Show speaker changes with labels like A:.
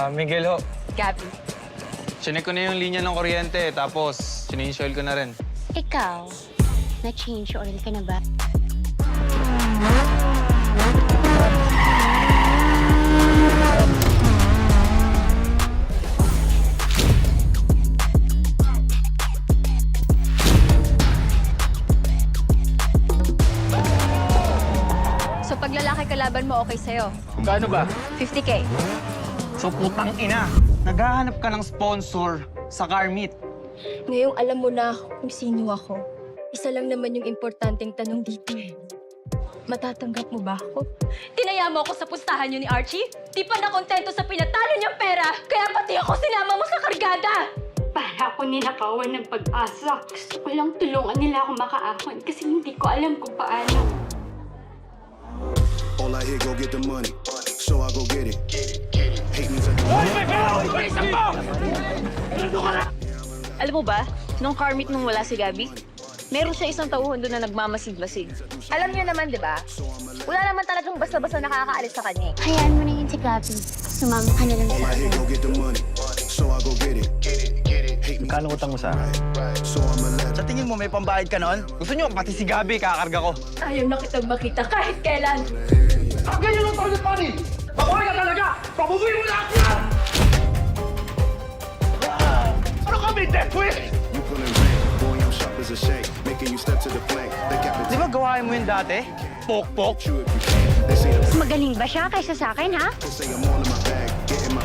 A: Miguel ho.
B: Gabby.
C: Chinek ko na yung linya ng kuryente, tapos change oil ko na rin.
D: Ikaw, na-change oil ka na ba?
B: So pag lalaki kalaban mo, okay sa'yo?
C: Kano ba?
B: 50K.
A: So putang ina, naghahanap ka ng sponsor sa car meet.
E: Ngayong alam mo na kung sino ako. Isa lang naman yung importanteng tanong dito eh. Matatanggap mo ba ako?
F: Tinaya mo ako sa pustahan niyo ni Archie? Di pa nakontento sa pinatalo niyang pera, kaya pati ako sinama mo sa kargada!
G: Para ako ninakawan ng pag-asa. Gusto ko lang tulungan nila ako makaahon kasi hindi ko alam kung paano.
H: All I hear, go get the money. So I go get it. Hate means I
I: Alam mo ba, nung car meet nung wala si Gabby, meron siya isang tauhan doon na nagmamasid-masid.
B: Alam niyo naman, di ba? Wala naman talagang basta-basta nakakaalis sa kanya eh.
D: Hayaan mo na yun si Gabby. Sumama ka na lang
H: All
D: sa
H: I hear,
D: akin.
H: go get the money. So I go get it. Hate means
A: Kano utang mo sa akin?
H: so I'm a let.
A: Sa tingin mo may pambayad ka noon? Gusto nyo, pati si Gabi, kakarga ko.
F: Ayaw na kitang makita kahit kailan.
J: Ganyan ang target money! Mabuhay ka talaga! Pabubuhay mo lahat yan! Ano kami, death wish?
H: You pulling rank, boy, I'm sharp as a shank. Making you step to the flank. They got
A: Di ba gawain mo yun dati? Pok-pok?
H: you if you can. They say the
D: Magaling ba siya kaysa sa akin, ha?
H: say I'm all in my bag. Getting my